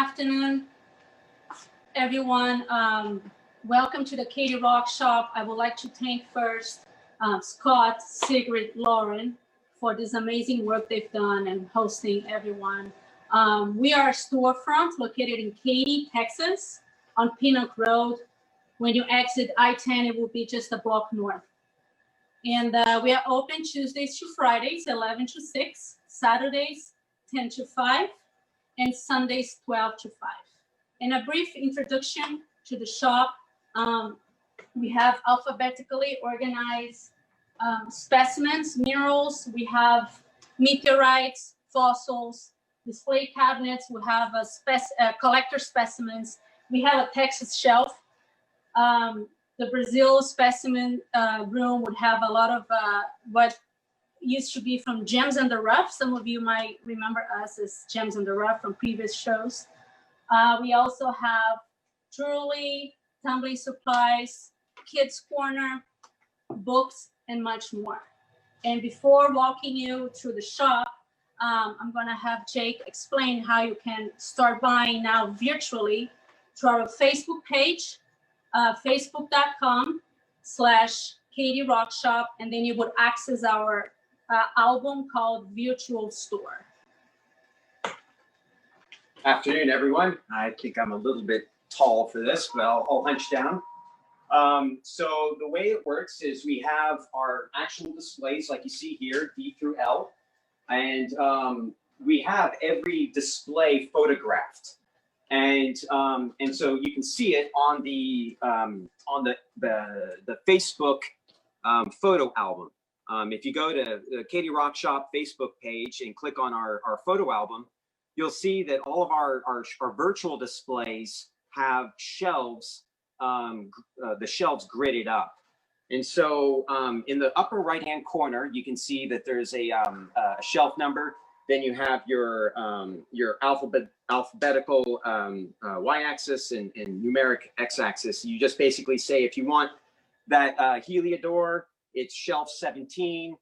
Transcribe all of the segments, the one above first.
afternoon, everyone. Welcome to the Katy Rock Shop. I would like to thank first Scott, Sigrid, Lauren for this amazing work they've done and hosting everyone. We are a storefront located in Katy, Texas, on Pinnock Road. When you exit I-10, it will be just a block north. And we are open Tuesdays to Fridays, 11 to 6, Saturdays, 10 to 5, and Sundays, 12 to 5. And a brief introduction to the shop. We have alphabetically organized specimens, minerals. We have meteorites, fossils, display cabinets. We have collector specimens. We have a Texas shelf. The Brazil specimen room would have a lot of what used to be from Gems in the Rough. Some of you might remember us as Gems in the Rough from previous shows. We also have jewelry, tumbling supplies, kids corner, books, and much more. And before walking you through the shop, I'm gonna have Jake explain how you can start buying now virtually through our Facebook page, facebook.com/Katy Rock Shop, and then you would access our album called Virtual Store. Afternoon, everyone. I think I'm a little bit tall for this, but I'll hunch down. So the way it works is we have our actual displays like you see here, D through L, and we have every display photographed. And so you can see it on the Facebook photo album. If you go to the Katy Rock Shop Facebook page and click on our photo album, you'll see that all of our virtual displays have shelves, the shelves gridded up. And so in the upper right-hand corner, you can see that there's a shelf number. Then you have your alphabetical y-axis and numeric x-axis. You just basically say if you want that Heliodor, it's shelf 17,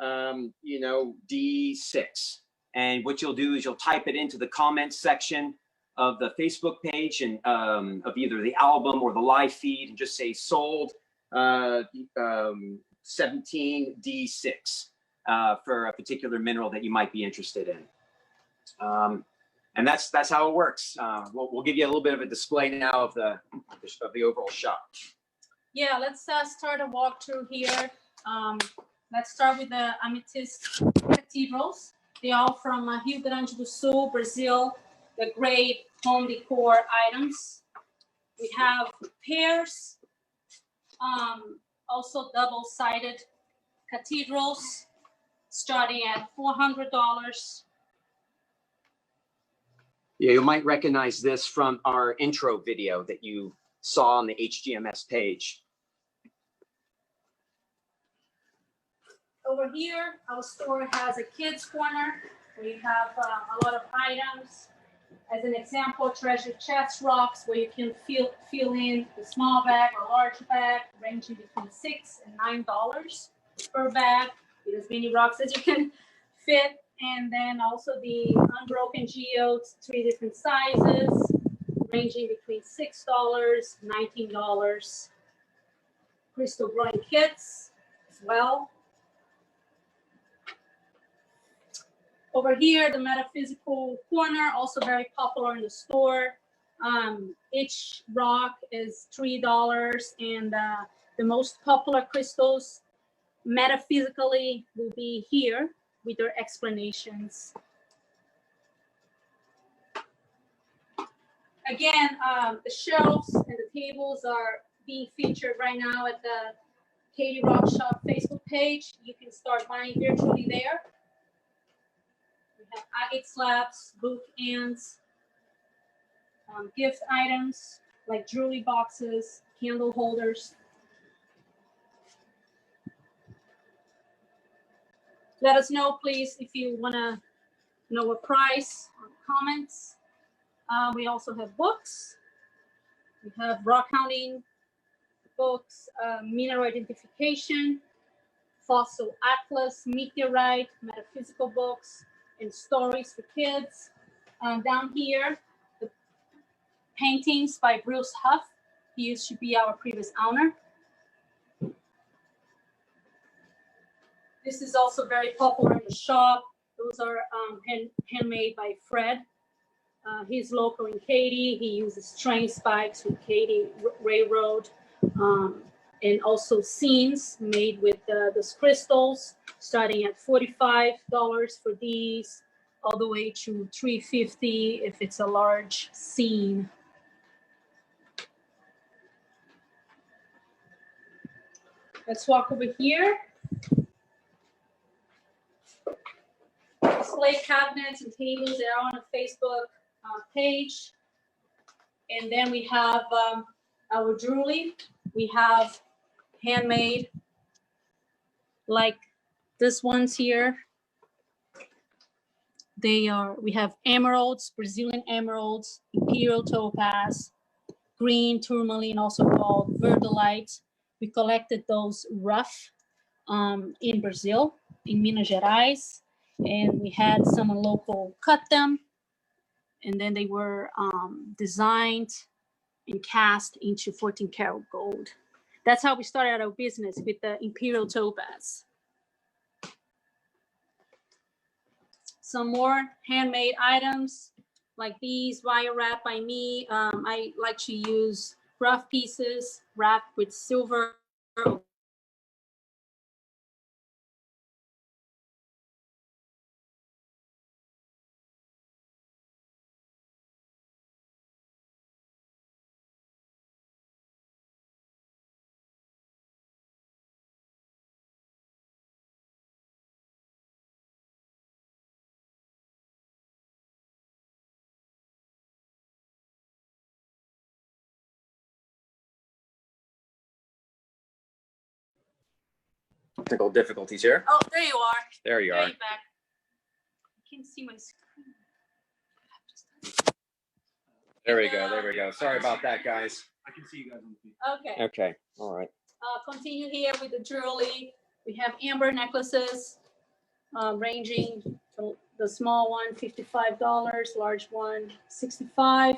D6. And what you'll do is you'll type it into the comments section of the Facebook page and of either the album or the live feed, and just say sold 17D6 for a particular mineral that you might be interested in. And that's how it works. We'll give you a little bit of a display now of the overall shop. Yeah, let's start a walkthrough here. Let's start with the amethyst cathedrals. They're all from Rio Grande do Sul, Brazil. The great home decor items. We have pairs, also double-sided cathedrals, starting at $400. Yeah, you might recognize this from our intro video that you saw on the HGMS page. Over here, our store has a kids corner. We have a lot of items. As an example, treasure chest rocks, where you can fill in the small bag or large bag, ranging between $6 and $9 per bag. Get as many rocks as you can fit. And then also the unbroken geodes, 3 different sizes, ranging between $6, $19. Crystal growing kits as well. Over here, the metaphysical corner, also very popular in the store. Each rock is $3, and the most popular crystals metaphysically will be here with their explanations. Again, the shelves and the tables are being featured right now at the Katy Rock Shop Facebook page. You can start buying virtually there. We have agate slabs, bookends, gift items like jewelry boxes, candle holders. Let us know, please, if you want to know a price or comments. We also have books. We have rock counting books, mineral identification, fossil atlas, meteorite, metaphysical books, and stories for kids. Down here, the paintings by Bruce Huff. He used to be our previous owner. This is also very popular in the shop. Those are handmade by Fred. He's local in Katy. He uses train spikes with Katy Railroad, and also scenes made with those crystals, starting at $45 for these, all the way to $350 if it's a large scene. Let's walk over here. Display cabinets and tables, they are on a Facebook page. And then we have our jewelry. We have handmade, like this ones here. We have emeralds, Brazilian emeralds, imperial topaz, green tourmaline, also called verdolite. We collected those rough in Brazil, in Minas Gerais, and we had someone local cut them, and then they were designed and cast into 14 karat gold. That's how we started our business, with the imperial topaz. Some more handmade items like these, wire wrap by me. I like to use rough pieces wrapped with silver. Technical difficulties here. Oh, there you are. There you are. Back. I can't see my screen. There we go. There we go. Sorry about that, guys. I can see you guys on the feed. Okay. Okay. All right. Continue here with the jewelry. We have amber necklaces, ranging from the small one, $55, large one, $65.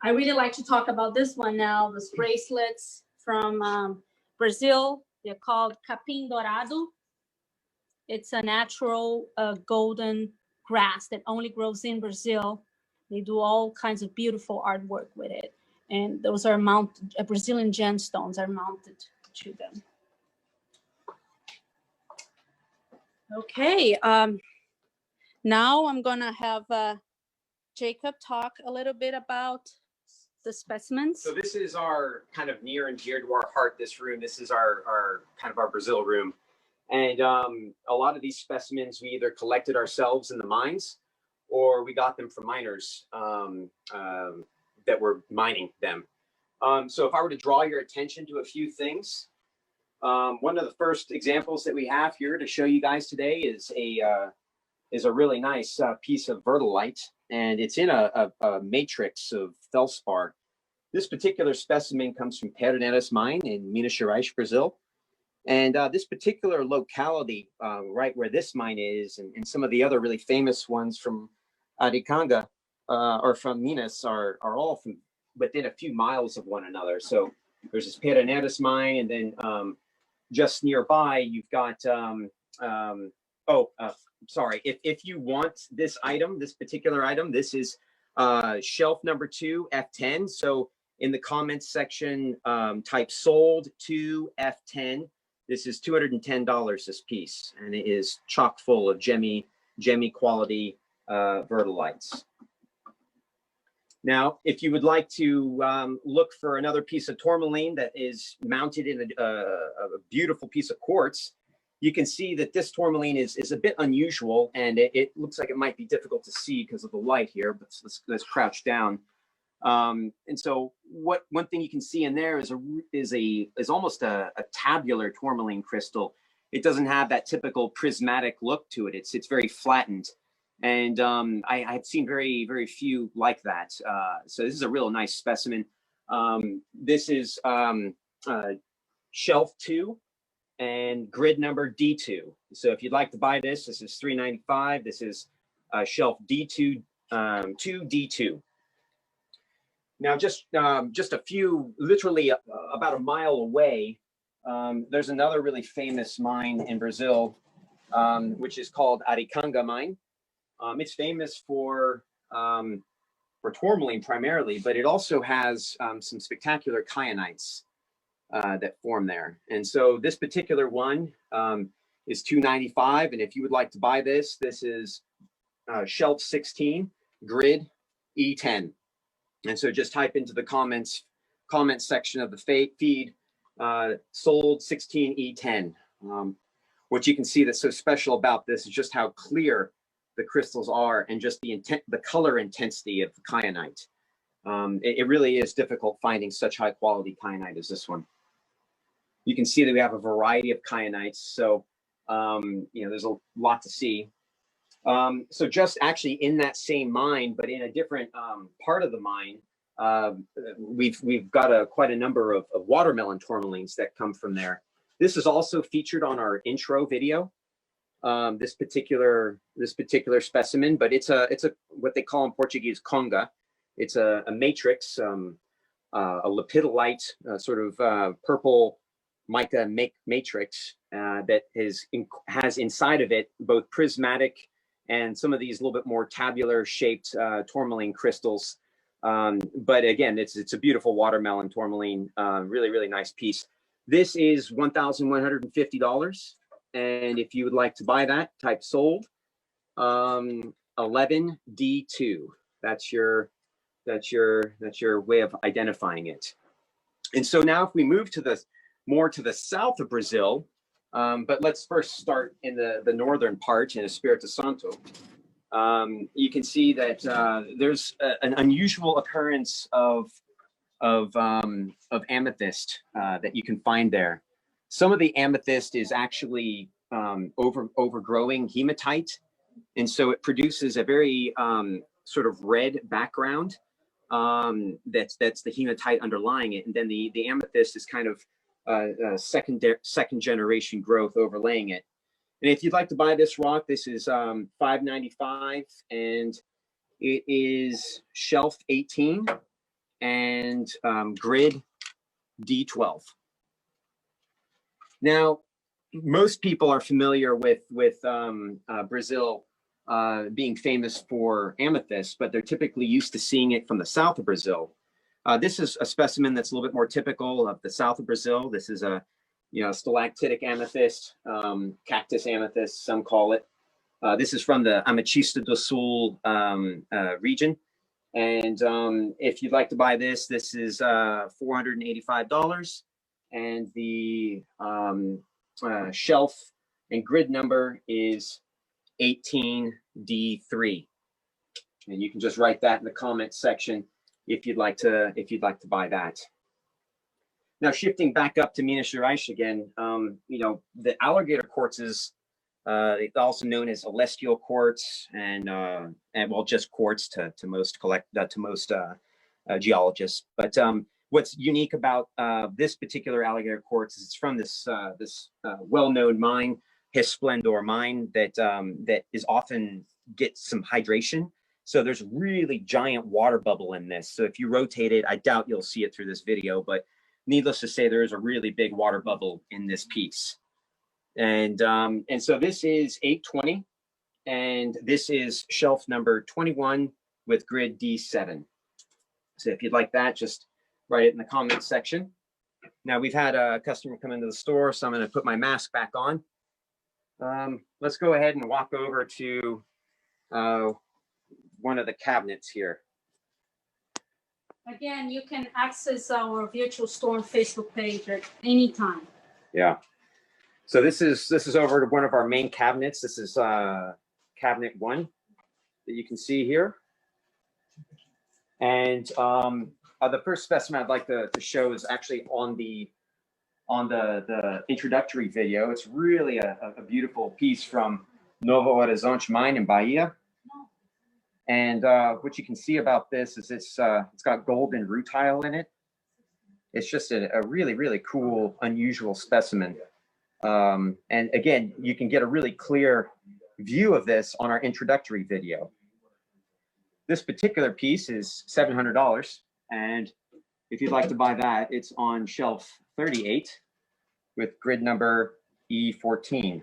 I really like to talk about this one now, these bracelets from Brazil. They're called capim dourado. It's a natural golden grass that only grows in Brazil. They do all kinds of beautiful artwork with it. And those are mounted, Brazilian gemstones are mounted to them. Okay, now I'm gonna have Jacob talk a little bit about the specimens. So this is our kind of near and dear to our heart, this room. This is our kind of our Brazil room. And a lot of these specimens we either collected ourselves in the mines, or we got them from miners that were mining them. So if I were to draw your attention to a few things, one of the first examples that we have here to show you guys today is a really nice piece of verdolite, and it's in a matrix of felspar. This particular specimen comes from Perneras mine in Minas Gerais, Brazil. And this particular locality, right where this mine is, and some of the other really famous ones from Aricanga or from Minas are all from within a few miles of one another. So there's this Perneras mine, and then just nearby you've got, sorry, if you want this item, this particular item, this is shelf number 2, F10. So in the comments section, type sold to F10. This is $210 this piece, and it is chock full of gemmy quality verdolites. Now, if you would like to look for another piece of tourmaline that is mounted in a beautiful piece of quartz, you can see that this tourmaline is a bit unusual, and it looks like it might be difficult to see because of the light here, but let's crouch down. And so one thing you can see in there is almost a tabular tourmaline crystal. It doesn't have that typical prismatic look to it. It's very flattened, and I've seen very few like that. So this is a real nice specimen. This is shelf 2, and grid number D2. So if you'd like to buy this, this is $3.95. This is shelf D2 2D2. Now, just a few, literally about a mile away, there's another really famous mine in Brazil, which is called Aricanga mine. It's famous for tourmaline primarily, but it also has some spectacular kyanites that form there. And so this particular one is $2.95. And if you would like to buy this, this is shelf 16, grid E10. And so just type into the comment section of the feed, sold 16E10. What you can see that's so special about this is just how clear the crystals are and just the color intensity of the kyanite. It really is difficult finding such high quality kyanite as this one. You can see that we have a variety of kyanites. So, there's a lot to see. So just actually in that same mine, but in a different part of the mine, we've got quite a number of watermelon tourmalines that come from there. This is also featured on our intro video. This particular specimen, but it's a what they call in Portuguese conga. It's a matrix, a lepidolite sort of purple mica matrix that has inside of it both prismatic and some of these little bit more tabular shaped tourmaline crystals. But again, it's a beautiful watermelon tourmaline, really, really nice piece. This is $1,150. And if you would like to buy that, type sold, 11D2. That's your way of identifying it. And so now if we move to more to the south of Brazil, but let's first start in the northern part in Espírito Santo. You can see that there's an unusual occurrence of amethyst that you can find there. Some of the amethyst is actually overgrowing hematite, and so it produces a very sort of red background. That's the hematite underlying it, and then the amethyst is kind of second generation growth overlaying it. And if you'd like to buy this rock, this is $5.95, and it is shelf 18 and grid D12. Now, most people are familiar with Brazil being famous for amethyst, but they're typically used to seeing it from the south of Brazil. This is a specimen that's a little bit more typical of the south of Brazil. This is a stalactitic amethyst, cactus amethyst, some call it. This is from the Ametista do Sul region. And if you'd like to buy this, this is $485. And the shelf and grid number is 18D3. And you can just write that in the comment section if you'd like to buy that. Now, shifting back up to Minas Gerais again, the alligator quartzes, also known as celestial quartz, and well, just quartz to most geologists. But what's unique about this particular alligator quartz is it's from this well-known mine, Resplendor mine, that is often gets some hydration. So there's really giant water bubble in this. So if you rotate it, I doubt you'll see it through this video, but needless to say, there is a really big water bubble in this piece. And so this is 820, and this is shelf number 21 with grid D7. So if you'd like that, just write it in the comments section. Now, we've had a customer come into the store, so I'm going to put my mask back on. Let's go ahead and walk over to one of the cabinets here. Again, you can access our virtual store and Facebook page at any time. Yeah. So this is over to one of our main cabinets. This is cabinet 1 that you can see here. And the first specimen I'd like to show is actually on the introductory video. It's really a beautiful piece from Novo Horizonte mine in Bahia. And what you can see about this is it's got golden rutile in it. It's just a really, really cool, unusual specimen. And again, you can get a really clear view of this on our introductory video. This particular piece is $700, and if you'd like to buy that, it's on shelf 38 with grid number E14.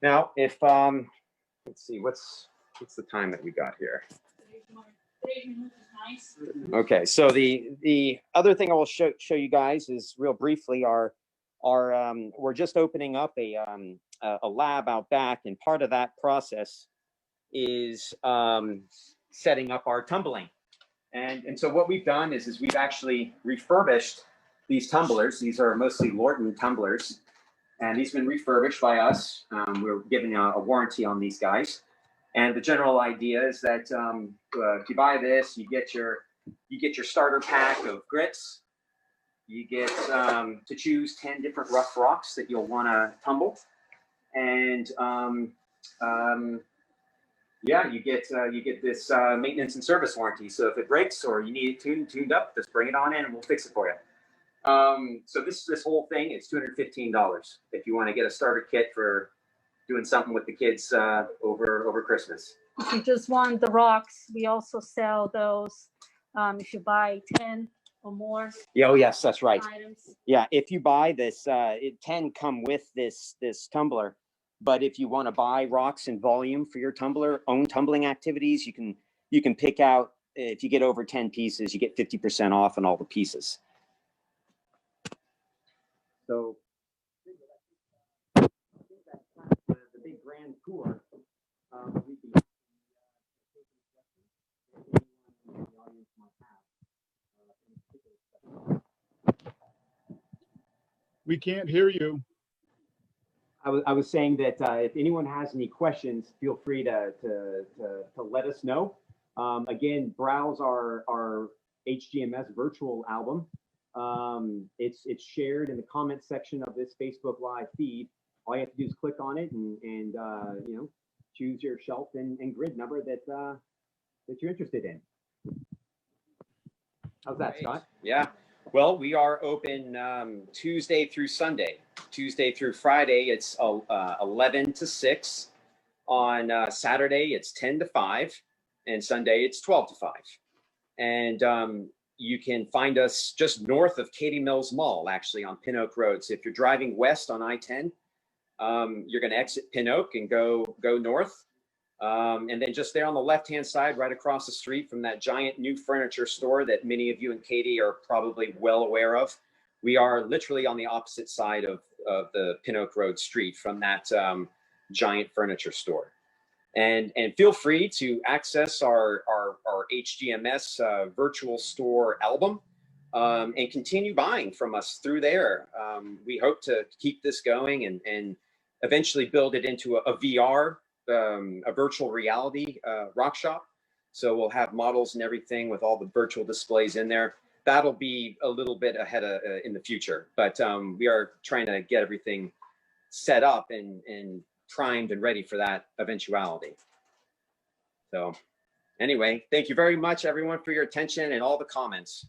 Now, if let's see, what's the time that we got here? Okay, so the other thing I will show you guys is real briefly we're just opening up a lab out back, and part of that process is setting up our tumbling. And so what we've done is we've actually refurbished these tumblers. These are mostly Lorton tumblers, and these have been refurbished by us. We're giving a warranty on these guys. And the general idea is that if you buy this, you get your starter pack of grits. You get to choose 10 different rough rocks that you'll want to tumble, and yeah, you get this maintenance and service warranty. So if it breaks or you need it tuned up, just bring it on in and we'll fix it for you. So this whole thing is $215 if you want to get a starter kit for doing something with the kids over Christmas. If you just want the rocks, we also sell those if you buy 10 or more. Yeah, oh yes, that's right. Items. Yeah, if you buy this, it can come with this tumbler. But if you want to buy rocks in volume for your own tumbling activities, you can pick out, if you get over 10 pieces, you get 50% off on all the pieces. So the big grand tour. We can't hear you. I was saying that if anyone has any questions, feel free to let us know. Again, browse our HGMS virtual album. It's shared in the comment section of this Facebook Live feed. All you have to do is click on it and you know, choose your shelf and grid number that you're interested in. How's that, Great. Scott? Yeah. Well, we are open Tuesday through Sunday. Tuesday through Friday, it's 11 to 6. On Saturday, it's 10 to 5. And Sunday, it's 12 to 5. And you can find us just north of Katy Mills Mall, actually, on Pin Oak Road. So if you're driving west on I-10, you're going to exit Pin Oak and go north. And then just there on the left-hand side, right across the street from that giant new furniture store that many of you in Katy are probably well aware of, we are literally on the opposite side of the Pin Oak Road street from that giant furniture store. And feel free to access our HGMS virtual store album and continue buying from us through there. We hope to keep this going and eventually build it into a VR, a virtual reality rock shop. So we'll have models and everything with all the virtual displays in there. That'll be a little bit ahead of in the future, but we are trying to get everything set up and primed and ready for that eventuality. So anyway, thank you very much, everyone, for your attention and all the comments.